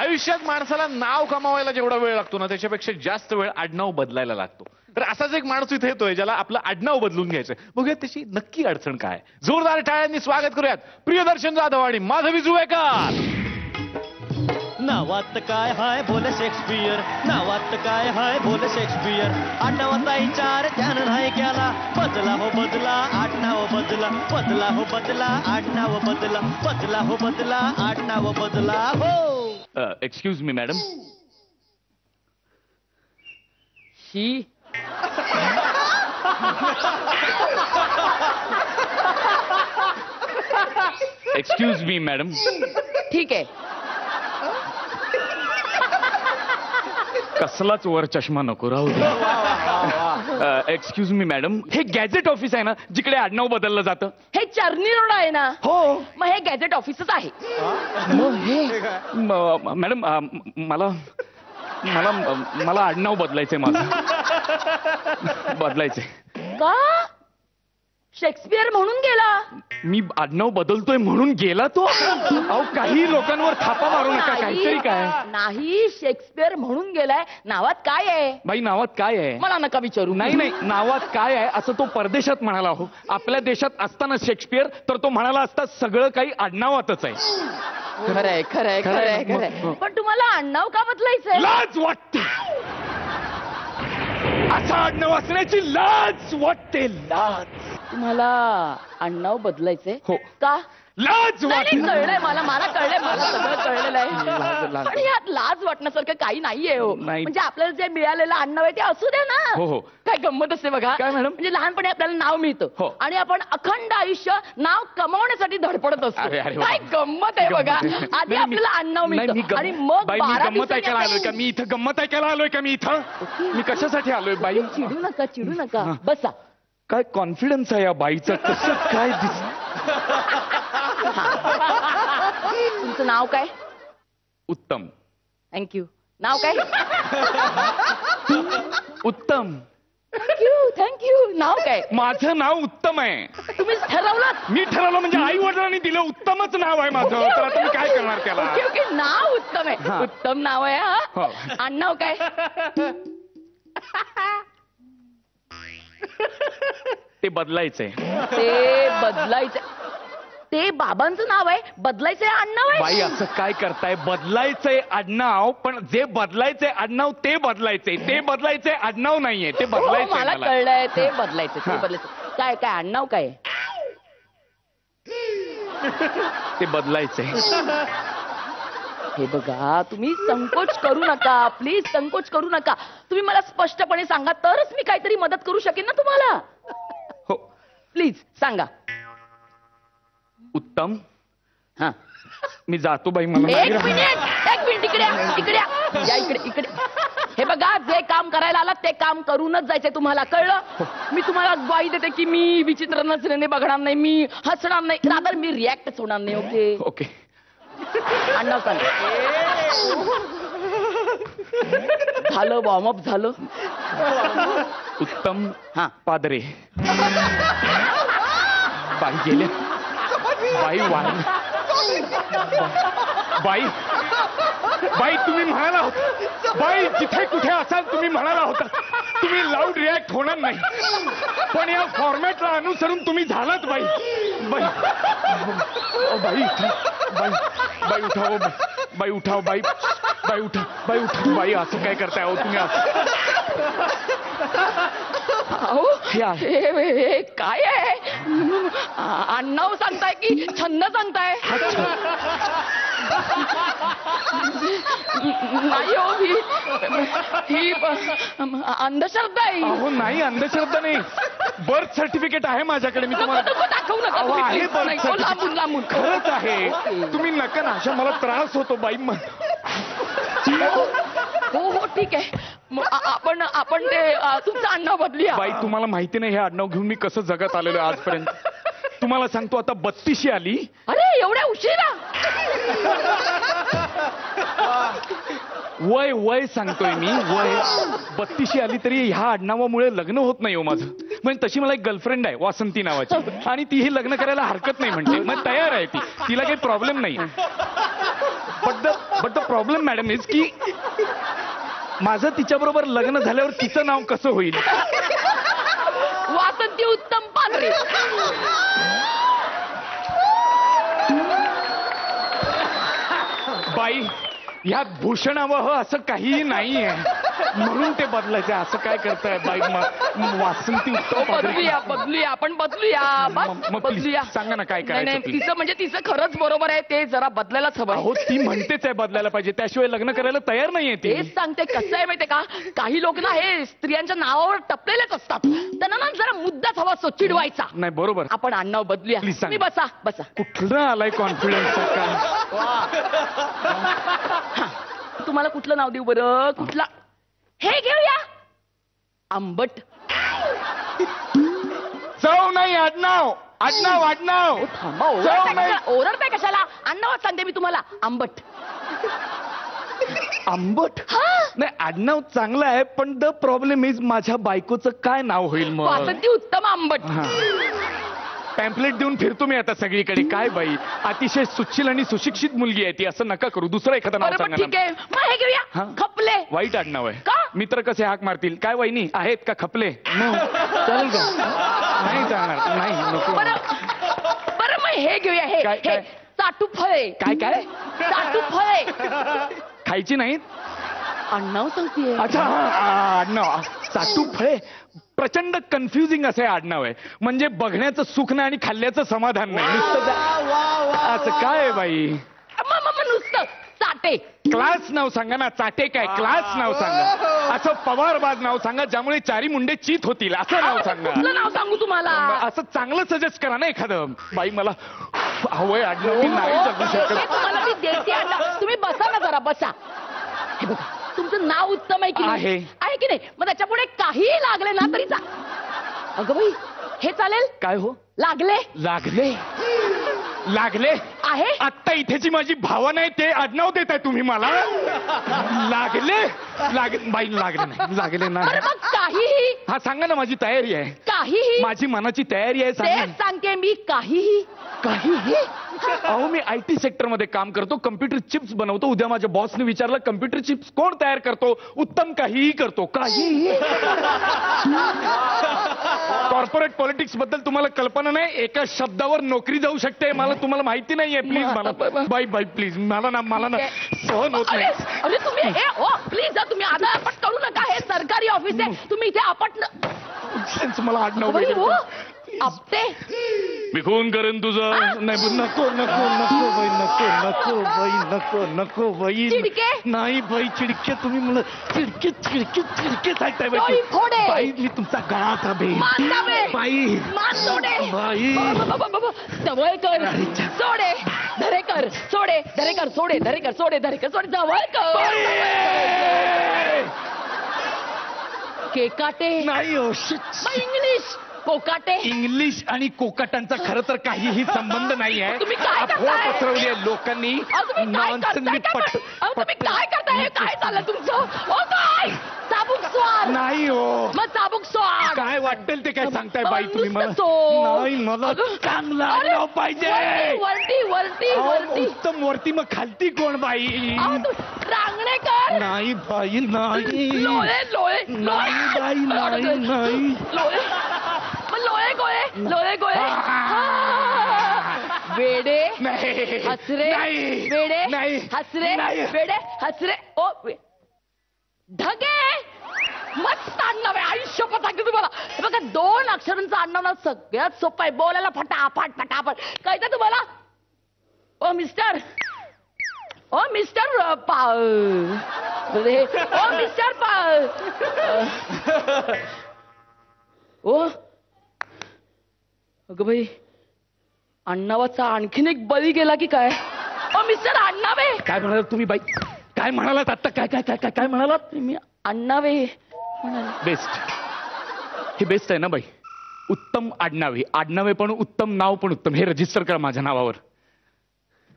आयुष्यात माणसाला नाव कमावायला जेवढा वेळ लागतो ना त्याच्यापेक्षा जास्त वेळ आडनाव बदलायला लागतो. तर असाच एक माणूस इथे येतोय ज्याला आपलं आडनाव बदलून घ्यायचंय. बघूयात त्याची नक्की अडचण काय. जोरदार टाळ्यांनी स्वागत करूयात प्रियदर्शन जाधव आणि माधवी जुवेकर. नावात काय हाय बोल शेक्सपियर, नावात काय हाय बोल शेक्सपियर. आडनावाचा विचार त्यान नाही केला, बदला हो बदला आडनाव बदला, बदला हो बदला आडनाव बदला, बदला हो बदला आडनाव बदला हो. Excuse me madam. ही एक्सक्यूज मी मॅडम. ठीक आहे. कसलाच वर चष्मा नको राहू दे. एक्सक्यूज मी मॅडम, हे गॅजेट ऑफिस आहे ना जिकडे आडनाव बदललं जातं? हे चर्नी रोड आहे ना? हो. मग हे गॅजेट ऑफिसच आहे. मग हे मॅडम मला मला मला आडनाव बदलायचंय माझं. बदलायचंय का? शेक्सपियर म्हणून गेला? मी आडनाव बदलतोय म्हणून गेला तो? अहो काही लोकांवर थापा मारू नका. काहीतरी काय नाही, शेक्सपियर म्हणून गेलाय. नावात काय आहे? बाई नावात काय आहे? मला नका विचारू. नाही नाही, नावात काय आहे असं तो परदेशात म्हणाला. हो, आपल्या देशात असताना शेक्सपियर तर तो म्हणाला असता सगळं काही आडनावातच आहे. खरंय खरंय खरंय खरंय. पण तुम्हाला आडनाव का बदलायचंय? लाज वाटते. असं आडनाव असण्याची लाज वाटते. लाज. तुम्हाला आडनाव बदलायचंय? हो. का? लाज वाटते. कळलंय मला, मला कळलंय, मला सगळं कळलेलं आहे. लाज. पण यात लाज वाटण्यासारखं काही नाहीये हो. नाही. म्हणजे आपल्याला जे मिळालेलं आडनाव आहे ते असू दे ना. हो हो. काय गंमत असते बघा. काय मॅडम? म्हणजे लहानपणी आपल्याला नाव मिळतं हो. आणि आपण अखंड आयुष्य नाव कमवण्यासाठी धडपडत असतो. अरे, अरे, काय गंमत आहे बघा. आधी आपल्याला आडनाव मिळतं आणि मग बाई मी 12 गंमत ऐकायला आलोय का? मी इथं गंमत ऐकायला आलोय का? मी इथं मी कशासाठी आलोय बाई? चिडू नका, चिडू नका. बसा. काय कॉन्फिडन्स आहे या बाईचं. कसं काय दिस. तुमचं नाव काय? उत्तम. थँक्यू. नाव काय? उत्तम. थँक्यू. नाव काय? माझं नाव उत्तम आहे. तुम्ही ठरवलं? मी ठरवलं म्हणजे आई वडिलांनी दिलं उत्तमच नाव आहे माझं. तर आता मी काय करणार त्याला? Okay okay. नाव उत्तम आहे. उत्तम नाव आहे. हो. हा. आडनाव काय? ते बदलायचंय. ते बदलायचं. ते बाबांचं नाव आहे, बदलायचंय आडनाव आहे? बाई असं काय करताय? बदलायचंय आडनाव, पण जे बदलायचंय आडनाव ते बदलायचंय. ते बदलायचंय आडनाव नाहीये. ते बदलायचंय. मला कळलंय. ते बदलायचं. ते बदलायचं. काय काय आडनाव काय? ते बदलायचंय. हे बघा, तुम्ही संकोच करू नका. प्लीज संकोच करू नका. तुम्ही मला स्पष्टपणे सांगा तरच मी काहीतरी मदत करू शकेन ना तुम्हाला. हो. प्लीज सांगा. उत्तम. हा. मी जातो बाई. मला एक मिनिट इकडे इकडे या. इकडे. हे बघा, जे काम करायला आलात ते काम करूनच जायचंय तुम्हाला. कळलं? मी तुम्हाला ग्वाही देते की मी विचित्र नजरेने बघणार नाही, मी हसणार नाही, रादर मी रिॲक्टच होणार नाही. Okay okay. आडनाव सांगा. झालं, वॉर्मअप झालं. उत्तम. हा. पादरे. बाई गेले. बाई बाई बाई तुम्ही म्हणाला होता. बाई जिथे कुठे असाल तुम्ही म्हणाला होता तुम्ही लाऊड रिॲक्ट होणार नाही, पण या फॉर्मॅटला अनुसरून तुम्ही झालात. बाई बाई बाई बाई बाई उठाव. बाई उठाव. बाई बाई उठा. बाई उठा. बाई असं काय करताय हो तुम्ही? हे काय आहे? आडनाव सांगताय की छंद सांगताय? नाही हो, ही अंधश्रद्धा आहे. अहो नाही, अंधश्रद्धा नाही. बर्थ सर्टिफिकेट आहे माझ्याकडे. मी तुम्हाला दाखवू नका. आहे बर्थ लांबून लांबून. खरंच आहे. तुम्ही नका ना. अशा मला त्रास होतो बाई. हो हो ठीक आहे. आपण ते तुमचं आडनाव बदलूया. बाई तुम्हाला माहिती नाही हे आडनाव घेऊन मी कसं जगत आलेलो आजपर्यंत. तुम्हाला सांगतो आता 32 आली. अरे एवढ्या उशिरा? वय वय सांगतोय मी. वय 32 आली तरी ह्या आडनावामुळे लग्न होत नाही हो माझं. म्हणजे तशी मला एक गर्लफ्रेंड आहे वासंती नावाची, आणि तीही लग्न करायला हरकत नाही म्हणते. मग तयार आहे ती. तिला काही प्रॉब्लेम नाही. But the but the problem madam is की माझं तिच्याबरोबर लग्न झाल्यावर तिचं नाव कसं होईल? वासंती उत्तम पांढरे. बाई ह्यात भूषणावह असं काहीही नाहीये, म्हणून ते बदलायचं. असं काय करताय बाई? वासंती उत्तम बदलूया बदलूया आपण बदलूया बदलूया. सांगा ना काय नाही करायचं नाही, please. तिचं म्हणजे तिचं खरंच बरोबर आहे, ते जरा बदलायलाच हवं. अहो ती म्हणतेच आहे बदलायला पाहिजे, त्याशिवाय लग्न करायला तयार नाहीये ती. तेच सांगते. कसं आहे माहितीये का, काही लोक ना हे स्त्रियांच्या नावावर टपलेलेच असतात, त्यांना ना जरा मुद्दाच हवा असतो चिडवायचा. नाही बरोबर. आपण आडनाव बदलूया. Please सांगा. तुम्ही बसा बसा. कुठलं आलाय कॉन्फिडन्स काय? तुम्हाला कुठलं नाव देऊ बरं? कुठला? हे घेऊया आंबट. चव नाही आडनाव आडनाव आडनाव. थांबा, चव नाही. ओरडताय कशाला? आडनावच सांगते मी तुम्हाला, आंबट. आंबट. हा, नाही आडनाव चांगलं आहे, पण द प्रॉब्लेम इज माझ्या बायकोचं काय नाव होईल मग? वासंती उत्तम आंबट. पॅम्पलेट देऊन फिरतो मी आता सगळीकडे. काय बाई, अतिशय सुशील आणि सुशिक्षित मुलगी आहे ती, असं नका करू. दुसरं एखादं नाव बरोबर, सांगा ठीक ना. आहे. मग हे घेऊया हा. खपले. वाईट आडनाव आहे. का? मित्र कसे हाक मारतील? काय वहिनी आहेत का खपले? चालेल का? नाही चालणार. नाही नको. बरं बरं, मग हे घेऊया. हे काय- हे काय? चाटू फळे. काय काय चाटू फळे. खायची नाहीत? आडनाव सांगते. अच्छा आडनाव चाटू फळे. प्रचंड कन्फ्युजिंग असं आडनाव आहे. म्हणजे बघण्याचं सुख नाही आणि खाल्ल्याचं समाधान नाही. नुसतं असं काय आहे बाई? मग नुसतं चाटे. क्लास नाव सांगा ना. चाटे काय? क्लास नाव सांगा. असं पवारबाज नाव सांगा, ज्यामुळे चारी मुंडे चीत होतील असं नाव सांगा. कुठलं नाव सांगू तुम्हाला? असं चांगलं सजेस्ट करा ना एखादं. बाई मला हवंय आडनाव, मी नाही जगू हे शकत. तुम्हाला मी देते आडनाव. तुम्ही बसा ना जरा, बसा. हे बघा, तुमचं नाव उत्तम आहे की नाही? आहे की नाही? मग त्याच्या पुढे काहीही लागले ना तरी अगं बाई, हे चालेल? काय हो? लागले लागले लागले आहे. आत्ता इथेची माझी भावना आहे, ते आडनाव देताय तुम्ही मला? लागले बाई लागले नाही. लागले बरं, नाही. मग काहीही. हा सांगा ना, माझी तयारी आहे. काहीही. माझी मनाची तयारी आहे. सांगा तेच ना. सांगते मी, काहीही. काहीही. अहो मी IT सेक्टर मध्ये काम करतो, कम्प्युटर चिप्स बनवतो. उद्या माझ्या बॉसने विचारलं कम्प्युटर चिप्स कोण तयार करतो? उत्तम काहीही करतो. काहीही. कॉर्पोरेट पॉलिटिक्स बद्दल तुम्हाला कल्पना नाही. एका शब्दावर नोकरी जाऊ शकते. मला तुम्हाला माहिती नाहीये. प्लीज मला बाई प्लीज मला ना सहन होत अरे नाही. अरे तुम्ही हे प्लीज तुम्ही आता आपट करू नका. हे सरकारी ऑफिस आहे, तुम्ही इथे आपट मला आडनाव आपटे. मी खून करेन तुझं. नाही नको नको नको बाई नको नको बाई नको नको बाई. चिडके. नाही बाई चिडके. तुम्ही मला चिडके चिडके चिडके सांगताय डोई फोडे. बाई. मी तुमचा गळा थांबेन मान दाबे. बाई. मान सोडे. बाई. जवळकर सोडे धरेकर सोडे धरेकर सोडे धरेकर सोडे धरेकर सोडे जवळकर. केकाटे. नाही हो. मग इंग्लिश कोकाटे. इंग्लिश आणि कोकाटांचा खरं तर काहीही संबंध नाही आहे. तुम्ही काय अफवा करताय? पसरवली आहे लोकांनी. तुम्ही काय करताय? हे काय चाललं तुमचं? ओ काय चाबूक स्वार. नाही हो. मग चाबूक स्वार. काय वाटेल ते काय सांगताय बाई तुम्ही मला? नुसतं नाही मला चांगला अरे, आडनाव पाहिजे. वरती वरती अहो, वरती. उत्तम वरती. मग खालती कोण बाई? रांगणेकर. नाही बाई नाही. लोळे लोळे नाही बाई नाही नाही. लोळे मग लोळे गोळे लोळे गोळे. वेडे नाही. हसरे नाही. वेडे नाही. हसरे नाही. वेडे हसरे. ढगे. मस्त आडनाव आहे. आयुष्यपत सांगते तुम्हाला. हे बघा, 2 अक्षरांचं आडनाव ना सगळ्यात सोपं आहे. बोलायला फटाफट फटाफट कळतं तुम्हाला. ओ मिस्टर ओ मिस्टर ओ मिस्टर ओ अगं बाई, अण्णावाचा आणखीन एक बळी गेला की काय? ओ मिस्टर अण्णावे. काय म्हणालात तुम्ही बाई? काय म्हणालात आता? काय काय काय काय काय म्हणालात? मी अण्णावे म्हणाले. बेस्ट. हे बेस्ट आहे ना बाई? उत्तम आडनावे. आडनावे पण उत्तम, नाव पण उत्तम. हे रजिस्टर करा माझ्या नावावर.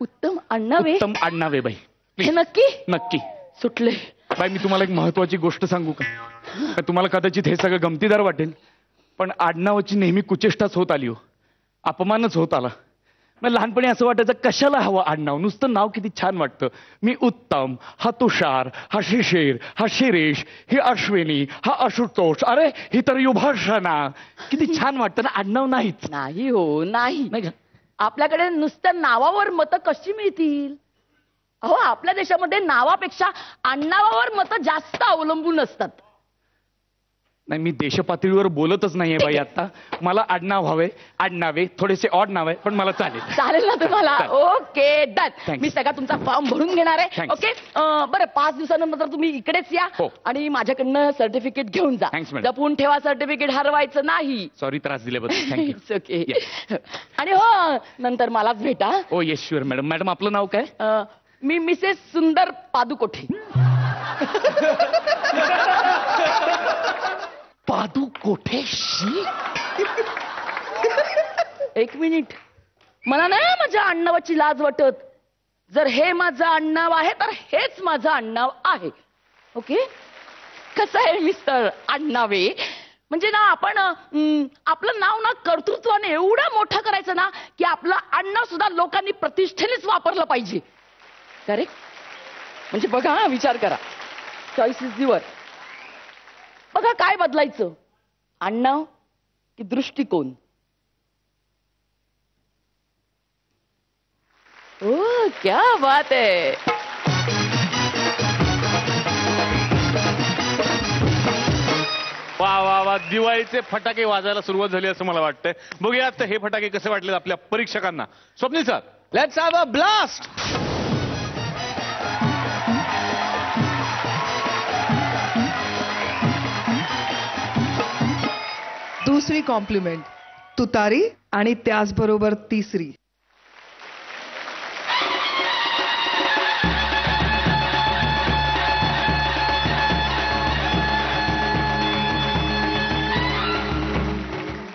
उत्तम अण्णावे. उत्तम आडनावे बाई. हे नक्की नक्की. सुटले. बाई मी तुम्हाला एक महत्वाची गोष्ट सांगू का? तुम्हाला कदाचित हे सगळं गमतीदार वाटेल, पण आडनावाची नेहमी कुचेष्टाच होत आली हो. अपमानच होत आला. मग लहानपणी असं वाटायचं कशाला हवं आडनाव, नुसतं नाव किती छान वाटतं. मी उत्तम, हा तुषार, हा शिशिर, हा शिरीष, ही अश्विनी, हा आशुतोष, अरे ही तर युभाषणा. किती छान वाटतं ना आडनाव. नाहीच. नाही हो, नाही. नाही का? आपल्याकडे नुसत्या नावावर मतं कशी मिळतील? अहो, आपल्या देशामध्ये नावापेक्षा आडनावावर मतं जास्त अवलंबून असतात. नाही, मी देशपातळीवर बोलतच नाहीये बाई आता. मला आडनाव हवे, आडनावे थोडेसे ऑड नाव आहे पण मला चालेल. चालेल ना तुम्हाला? चालेल. Okay, done. Thanks. मी सगळा तुमचा फॉर्म भरून घेणार आहे. Thanks. ओके, बरं 5 दिवसानंतर तुम्ही इकडेच या हो. आणि माझ्याकडनं सर्टिफिकेट घेऊन जा. Thanks, madam. जपून ठेवा, सर्टिफिकेट हरवायचं नाही. सॉरी त्रास दिल्याबद्दल. थँक्यू. It's okay. आणि हो, नंतर मलाच भेटा. ओ येस शुअर मॅडम. मॅडम आपलं नाव काय? मी मिसेस सुंदर पादुकोठे. पादुकोठेशी? एक मिनिट, मला नाही माझ्या आडनावाची लाज वाटत. जर हे माझं आडनाव आहे तर हेच माझं आडनाव आहे. ओके, कसं आहे मिस्टर आडनावे? म्हणजे ना आपण आपलं नाव ना कर्तृत्वाने एवढं मोठं करायचं ना की आपलं आडनाव सुद्धा लोकांनी प्रतिष्ठेनेच वापरलं पाहिजे. करेक्ट? म्हणजे बघा, विचार करा. Choice is your. बघा, काय बदलायचं, आडनाव की दृष्टिकोन? ओ, क्या बात है. वा वा वा, दिवाळीचे फटाके वाजायला सुरुवात झाली असं मला वाटतंय. बघूयात हे फटाके कसे वाटले आपल्या परीक्षकांना. Swapnil sir, let's have a blast. दुसरी कॉम्प्लिमेंट तुतारी आणि त्याचबरोबर तिसरी.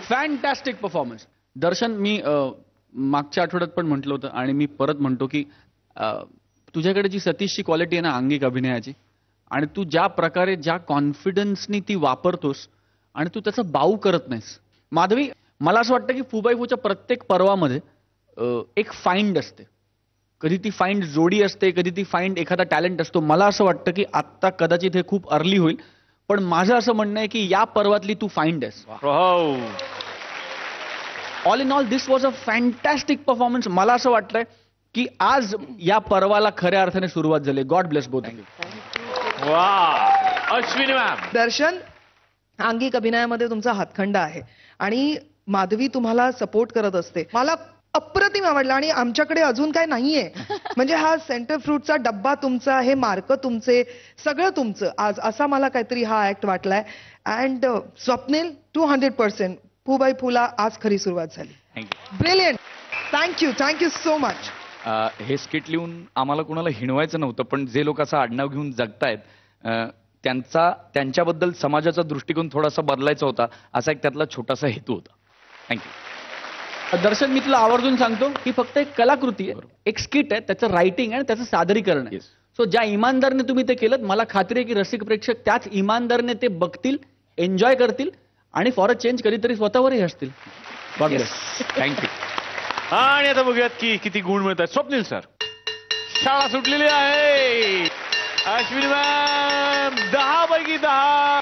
Fantastic performance. दर्शन, मी मागच्या आठवड्यात पण म्हटलं होतं आणि मी परत म्हणतो की तुझ्याकडे जी सतीशची क्वालिटी आहे ना अंगिक अभिनयाची, आणि तू ज्या प्रकारे ज्या कॉन्फिडन्सनी ती वापरतोस आणि तू त्याचं बाऊ करत नाहीस. माधवी, मला असं वाटतं की फुबाईफूच्या प्रत्येक पर्वामध्ये एक फाइंड असते. कधी ती फाइंड जोडी असते, कधी ती फाइंड एखादा टॅलेंट असतो. मला असं वाटतं की आत्ता कदाचित हे खूप अर्ली होईल, पण माझं असं म्हणणं आहे की या पर्वातली तू फाइंड आहेस. All in all this was a fantastic performance. मला असं वाटलंय की आज या पर्वाला खऱ्या अर्थाने सुरुवात झाली. God bless both. वा. अश्विनी मॅम, दर्शन, अंगिक अभिनयामध्ये तुमचा हातखंडा आहे आणि माधवी तुम्हाला सपोर्ट करत असते. मला अप्रतिम आवडला आणि आमच्याकडे अजून काय नाहीये. म्हणजे हा सेंटर फ्रूटचा डब्बा तुमचा, हे मार्क तुमचे, सगळं तुमचं आज, असा मला काहीतरी हा ऍक्ट वाटलाय. अँड स्वप्नील, 200% फुबाई फुला आज खरी सुरुवात झाली. Thank you. Brilliant. Thank you so much. हे स्किट लिहून आम्हाला कोणाला हिणवायचं नव्हतं, पण जे लोक असं आडनाव घेऊन जगतायत त्यांच्याबद्दल समाजाचा दृष्टिकोन थोडासा बदलायचा होता, असा एक त्यातला छोटासा हेतू होता. थँक्यू. दर्शन, मी तुला आवर्जून सांगतो की फक्त एक कलाकृती आहे, एक स्किट आहे, त्याचं रायटिंग आणि त्याचं सादरीकरण आहे. सो ज्या इमानदारीने तुम्ही ते केलं, मला खात्री आहे की रसिक प्रेक्षक त्याच इमानदारीने ते बघतील, एन्जॉय करतील आणि फॉर अ चेंज कधीतरी स्वतःवरही हसतील. God bless. थँक्यू. आणि आता बघूयात की किती गुण मिळत आहेत. स्वप्नील सर, शाळा सुटलेली आहे. अश्विनी मॅम 10 पैकी 10.